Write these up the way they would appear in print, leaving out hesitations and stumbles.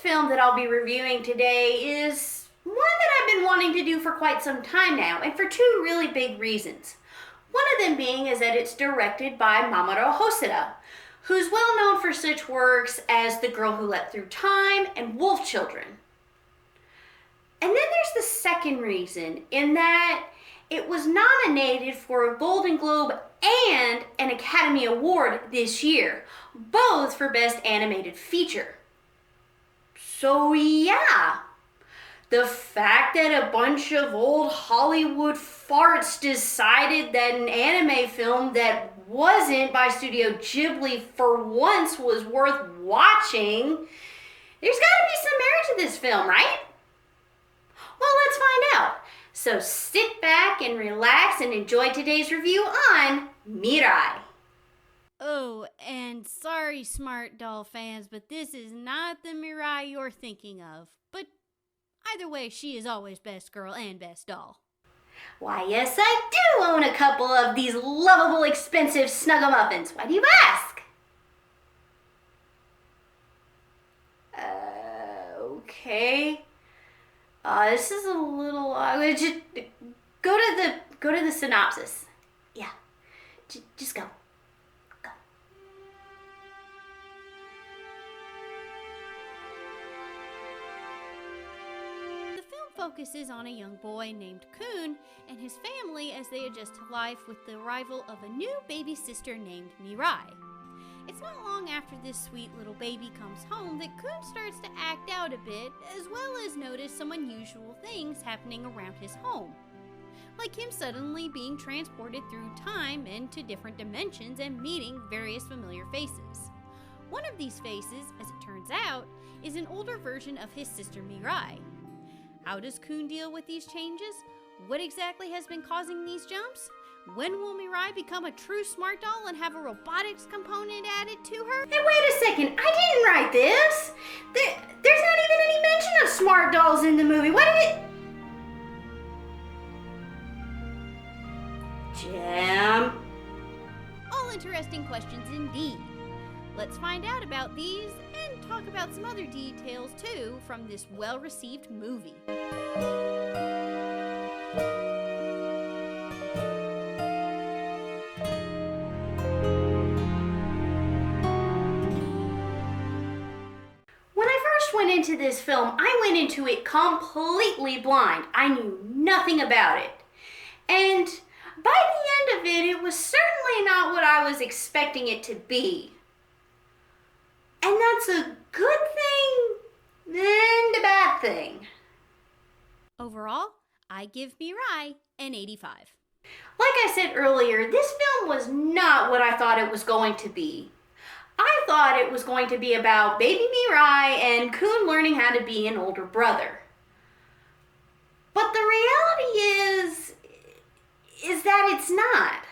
film that I'll be reviewing today is one that I've been wanting to do for quite some time now, and for two really big reasons. One of them being is that it's directed by Mamoru Hosoda, who's well known for such works as The Girl Who Leapt Through Time and Wolf Children. And then there's the second reason, in that it was nominated for a Golden Globe and an Academy Award this year, both for Best Animated Feature. So yeah, the fact that a bunch of old Hollywood farts decided that an anime film that wasn't by Studio Ghibli for once was worth watching, there's gotta be some merit to this film, right? Well, let's find out. So sit back and relax and enjoy today's review on Mirai. Oh, and sorry, Smart Doll fans, but this is not the Mirai you're thinking of. But either way, she is always best girl and best doll. Why, yes, I do own a couple of these lovable, expensive Snuggle-Muffins. Why do you ask? Okay. This is a little. Just go to the synopsis. Yeah, just go. The film focuses on a young boy named Kun and his family as they adjust to life with the arrival of a new baby sister named Mirai. It's not long after this sweet little baby comes home that Kun starts to act out a bit, as well as notice some unusual things happening around his home. Like him suddenly being transported through time into different dimensions and meeting various familiar faces. One of these faces, as it turns out, is an older version of his sister Mirai. How does Kun deal with these changes? What exactly has been causing these jumps? When will Mirai become a true smart doll and have a robotics component added to her? Hey, wait a second. I didn't write this. There's not even any mention of smart dolls in the movie. What did it... Jam. All interesting questions indeed. Let's find out about these and talk about some other details too from this well-received movie. Went into this film, I went into it completely blind. I knew nothing about it. And by the end of it, it was certainly not what I was expecting it to be. And that's a good thing and a bad thing. Overall, I give Mirai an 85. Like I said earlier, this film was not what I thought it was going to be. I thought it was going to be about baby Mirai and Kun learning how to be an older brother. But the reality is that it's not.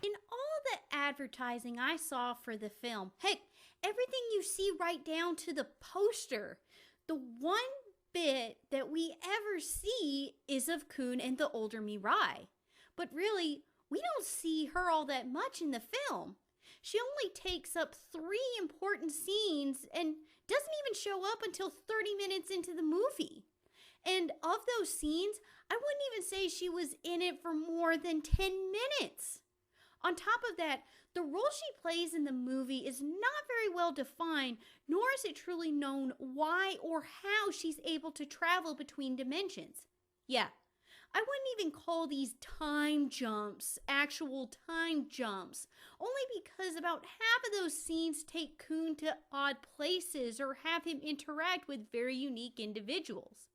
In all the advertising I saw for the film, heck, everything you see right down to the poster, the one bit that we ever see is of Kun and the older Mirai. But really, we don't see her all that much in the film. She only takes up 3 important scenes and doesn't even show up until 30 minutes into the movie. And of those scenes, I wouldn't even say she was in it for more than 10 minutes. On top of that, the role she plays in the movie is not very well defined, nor is it truly known why or how she's able to travel between dimensions. Yeah, I wouldn't even call these time jumps actual time jumps, only because about half of those scenes take Kun to odd places or have him interact with very unique individuals.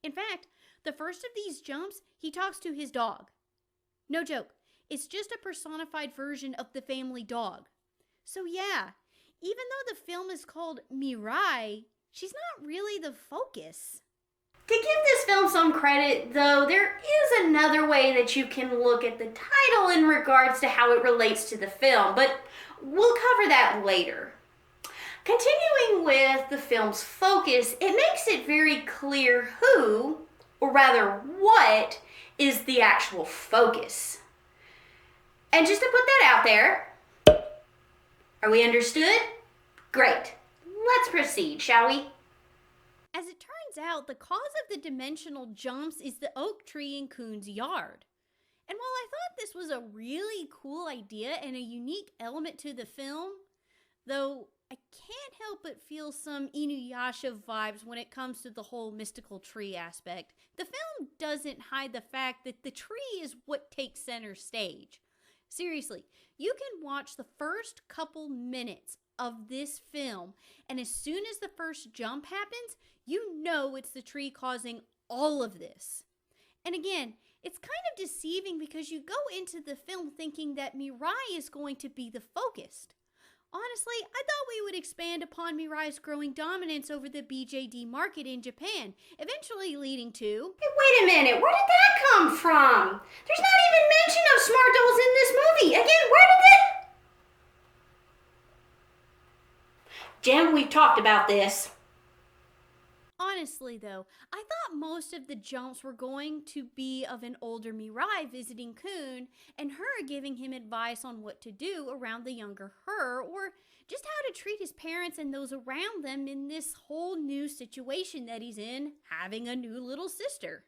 In fact, the first of these jumps, he talks to his dog. No joke, it's just a personified version of the family dog. So yeah, even though the film is called Mirai, she's not really the focus. To give this film some credit, though, there is another way that you can look at the title in regards to how it relates to the film, but we'll cover that later. Continuing with the film's focus, it makes it very clear who, or rather what, is the actual focus. And just to put that out there, are we understood? Great. Let's proceed, shall we? As it turns out, the cause of the dimensional jumps is the oak tree in Kun's yard. And while I thought this was a really cool idea and a unique element to the film, though I can't help but feel some Inuyasha vibes when it comes to the whole mystical tree aspect, the film doesn't hide the fact that the tree is what takes center stage. Seriously, you can watch the first couple minutes of this film, and as soon as the first jump happens, you know it's the tree causing all of this. And again, it's kind of deceiving because you go into the film thinking that Mirai is going to be the focus. Honestly, I thought we would expand upon Mirai's growing dominance over the BJD market in Japan, eventually leading to... Hey, wait a minute, where did that come from? There's not even mention of smart dolls in this movie. Again, where did it... Jen, we've talked about this. Honestly, though, I thought most of the jumps were going to be of an older Mirai visiting Kun and her giving him advice on what to do around the younger her, or just how to treat his parents and those around them in this whole new situation that he's in, having a new little sister.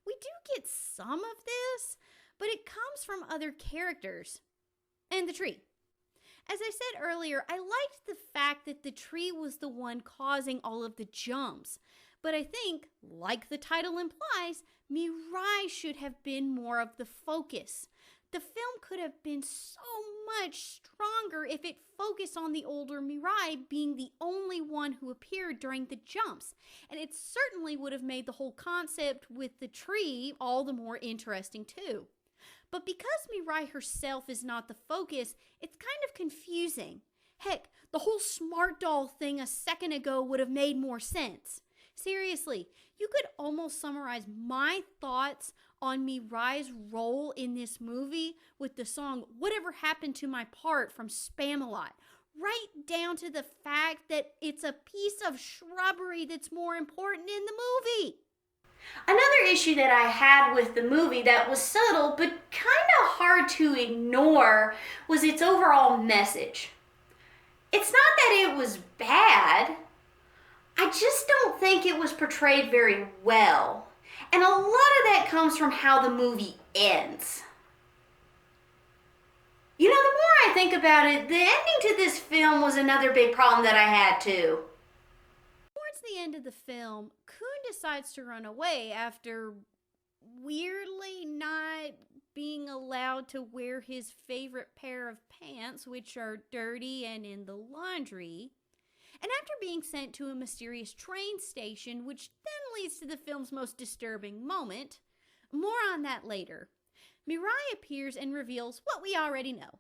We do get some of this, but it comes from other characters. And the tree. As I said earlier, I liked the fact that the tree was the one causing all of the jumps. But I think, like the title implies, Mirai should have been more of the focus. The film could have been so much stronger if it focused on the older Mirai being the only one who appeared during the jumps. And it certainly would have made the whole concept with the tree all the more interesting too. But because Mirai herself is not the focus, it's kind of confusing. Heck, the whole smart doll thing a second ago would have made more sense. Seriously, you could almost summarize my thoughts on Mirai's role in this movie with the song Whatever Happened to My Part from Spamalot, right down to the fact that it's a piece of shrubbery that's more important in the movie. Another issue that I had with the movie that was subtle but kind of hard to ignore was its overall message. It's not that it was bad, I just don't think it was portrayed very well. And a lot of that comes from how the movie ends. You know, the more I think about it, the ending to this film was another big problem that I had too. Towards the end of the film, Kun decides to run away after weirdly not being allowed to wear his favorite pair of pants, which are dirty and in the laundry, and after being sent to a mysterious train station, which then leads to the film's most disturbing moment. More on that later. Mirai appears and reveals what we already know.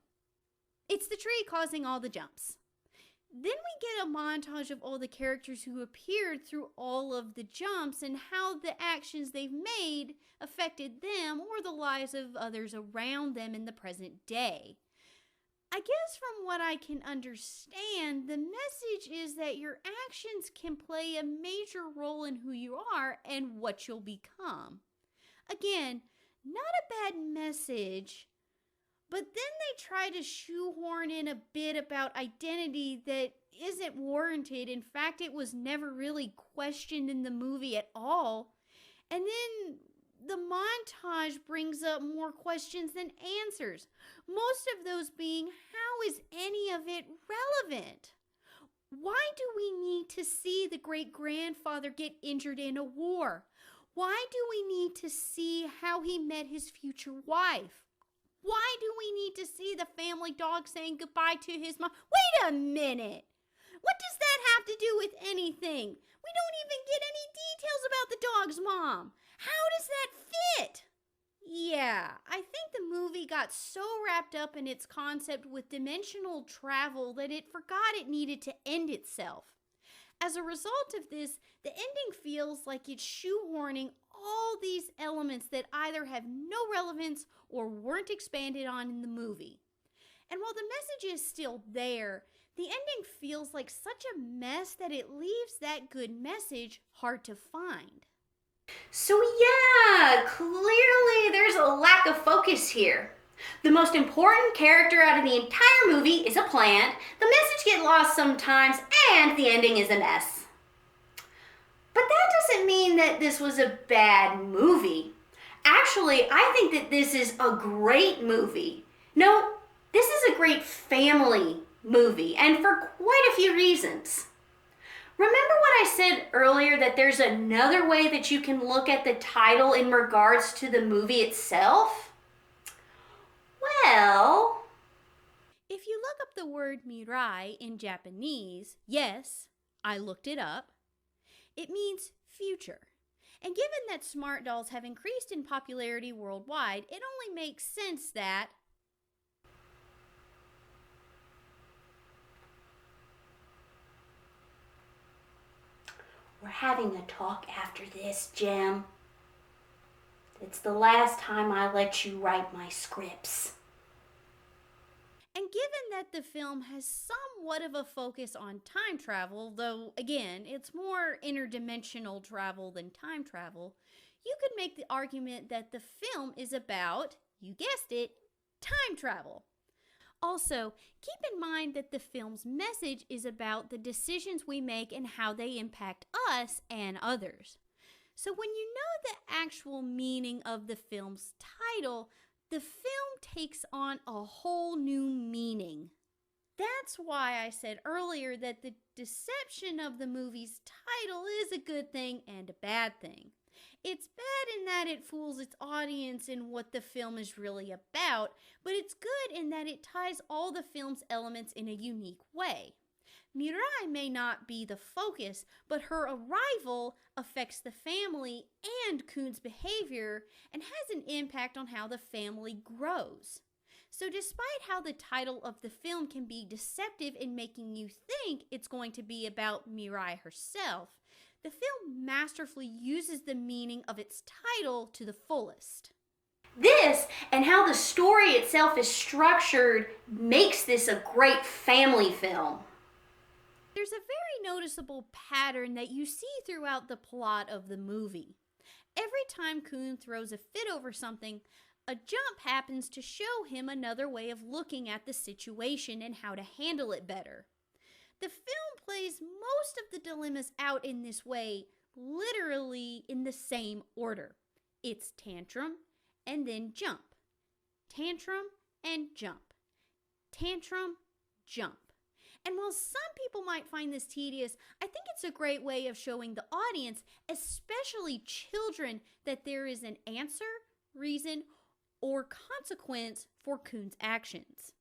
It's the tree causing all the jumps. Then we get a montage of all the characters who appeared through all of the jumps and how the actions they've made affected them or the lives of others around them in the present day. I guess from what I can understand, the message is that your actions can play a major role in who you are and what you'll become. Again, not a bad message. But then they try to shoehorn in a bit about identity that isn't warranted. In fact, it was never really questioned in the movie at all. And then the montage brings up more questions than answers. Most of those being, how is any of it relevant? Why do we need to see the great-grandfather get injured in a war? Why do we need to see how he met his future wife? Why do we need to see the family dog saying goodbye to his mom? Wait a minute! What does that have to do with anything? We don't even get any details about the dog's mom. How does that fit? Yeah, I think the movie got so wrapped up in its concept with dimensional travel that it forgot it needed to end itself. As a result of this, the ending feels like it's shoehorning all these elements that either have no relevance or weren't expanded on in the movie. And while the message is still there, the ending feels like such a mess that it leaves that good message hard to find. So yeah, clearly there's a lack of focus here. The most important character out of the entire movie is a plant, the message gets lost sometimes, and the ending is a mess. doesn't mean that this was a bad movie. Actually, I think that this is a great movie. No, this is a great family movie, and for quite a few reasons. Remember what I said earlier that there's another way that you can look at the title in regards to the movie itself? Well, If you look up the word Mirai in Japanese, yes, I looked it up, it means future. And given that smart dolls have increased in popularity worldwide, it only makes sense that we're having a talk after this, Jim. It's the last time I let you write my scripts. And given that the film has somewhat of a focus on time travel, though again, it's more interdimensional travel than time travel, you could make the argument that the film is about, you guessed it, time travel. Also, keep in mind that the film's message is about the decisions we make and how they impact us and others. So when you know the actual meaning of the film's title, the film takes on a whole new meaning. That's why I said earlier that the deception of the movie's title is a good thing and a bad thing. It's bad in that it fools its audience in what the film is really about, but it's good in that it ties all the film's elements in a unique way. Mirai may not be the focus, but her arrival affects the family and Kun's behavior and has an impact on how the family grows. So despite how the title of the film can be deceptive in making you think it's going to be about Mirai herself, the film masterfully uses the meaning of its title to the fullest. This and how the story itself is structured makes this a great family film. There's a very noticeable pattern that you see throughout the plot of the movie. Every time Kun throws a fit over something, a jump happens to show him another way of looking at the situation and how to handle it better. The film plays most of the dilemmas out in this way, literally in the same order. It's tantrum and then jump. Tantrum and jump. Tantrum, jump. And while some people might find this tedious, I think it's a great way of showing the audience, especially children, that there is an answer, reason, or consequence for Kun's actions.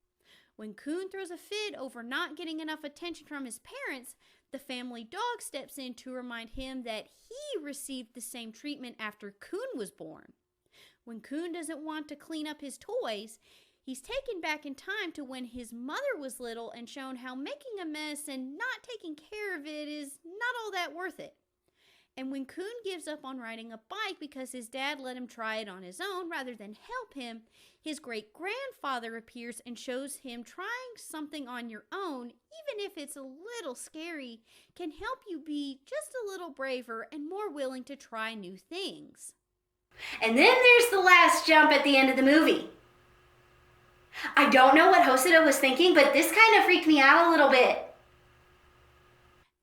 When Kun throws a fit over not getting enough attention from his parents, the family dog steps in to remind him that he received the same treatment after Kun was born. When Kun doesn't want to clean up his toys, he's taken back in time to when his mother was little and shown how making a mess and not taking care of it is not all that worth it. And when Kun gives up on riding a bike because his dad let him try it on his own rather than help him, his great-grandfather appears and shows him trying something on your own, even if it's a little scary, can help you be just a little braver and more willing to try new things. And then there's the last jump at the end of the movie. I don't know what Hosoda was thinking, but this kind of freaked me out a little bit.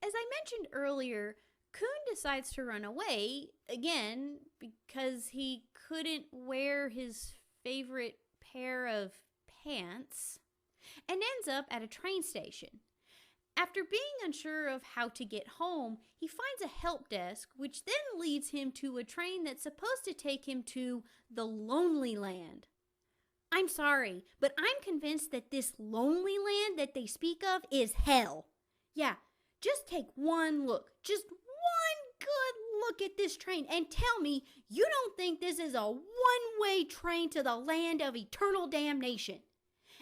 As I mentioned earlier, Kun decides to run away, again, because he couldn't wear his favorite pair of pants, and ends up at a train station. After being unsure of how to get home, he finds a help desk, which then leads him to a train that's supposed to take him to the Lonely Land. I'm sorry, but I'm convinced that this lonely land that they speak of is hell. Yeah, just take one look, just one good look at this train and tell me you don't think this is a one-way train to the land of eternal damnation.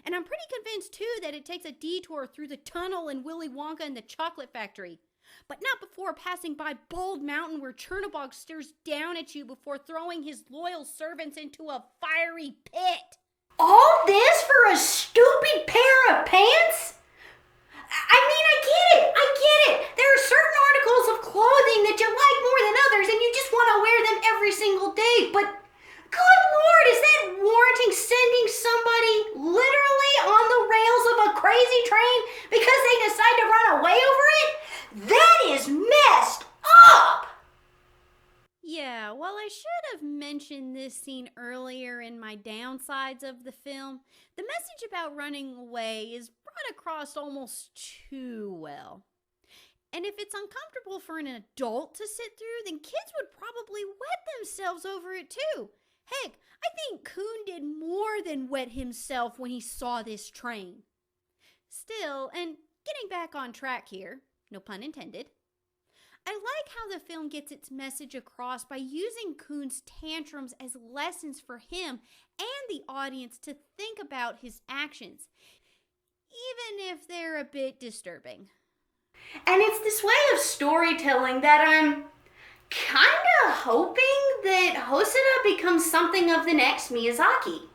And I'm pretty convinced, too, that it takes a detour through the tunnel in Willy Wonka and the Chocolate Factory. But not before passing by Bald Mountain where Chernobog stares down at you before throwing his loyal servants into a fiery pit. All this for a stupid pair of pants? I get it. There are certain articles of clothing that you like more than others and you just want to wear them every single day, but good Lord, is that warranting sending somebody literally on the rails of a crazy train because they decide to run away over it? That is messed up! I should have mentioned this scene earlier in my downsides of the film. The message about running away is brought across almost too well. And if it's uncomfortable for an adult to sit through, then kids would probably wet themselves over it too. Heck, I think Kun did more than wet himself when he saw this train. Still, and getting back on track here, no pun intended, I like how the film gets its message across by using Kun's tantrums as lessons for him and the audience to think about his actions, even if they're a bit disturbing. And it's this way of storytelling that I'm kinda hoping that Hosoda becomes something of the next Miyazaki.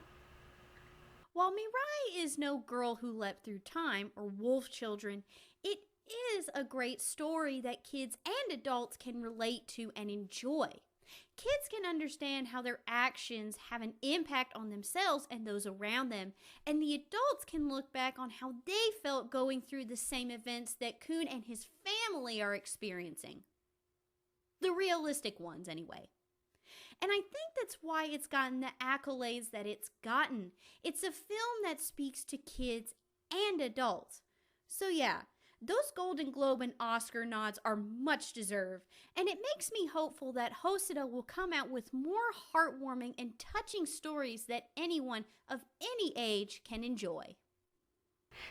While Mirai is no girl who leapt through time or wolf children, it is a great story that kids and adults can relate to and enjoy. Kids can understand how their actions have an impact on themselves and those around them, and the adults can look back on how they felt going through the same events that Kun and his family are experiencing. The realistic ones, anyway. And I think that's why it's gotten the accolades that it's gotten. It's a film that speaks to kids and adults. So yeah, those Golden Globe and Oscar nods are much deserved, and it makes me hopeful that Hosoda will come out with more heartwarming and touching stories that anyone of any age can enjoy.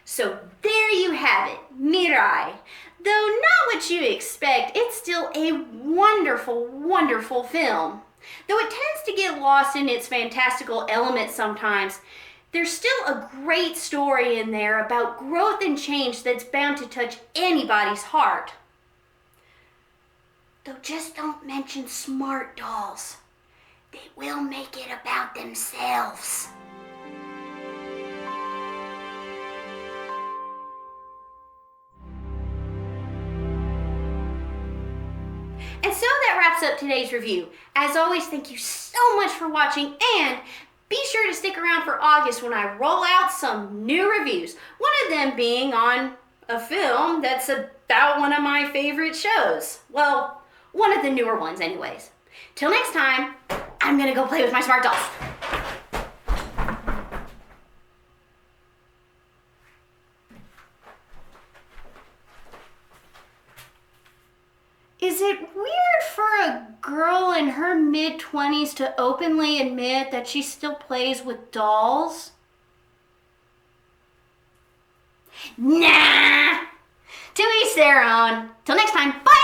So there you have it, Mirai. Though not what you expect, it's still a wonderful, wonderful film. Though it tends to get lost in its fantastical elements sometimes, there's still a great story in there about growth and change that's bound to touch anybody's heart. Though just don't mention smart dolls. They will make it about themselves. And so that wraps up today's review. As always, thank you so much for watching, and be sure to stick around for August when I roll out some new reviews. One of them being on a film that's about one of my favorite shows. Well, one of the newer ones anyways. Till next time, I'm gonna go play with my smart dolls. Is it weird for a girl in her mid-20s to openly admit that she still plays with dolls? Nah! To each their own. Till next time, bye!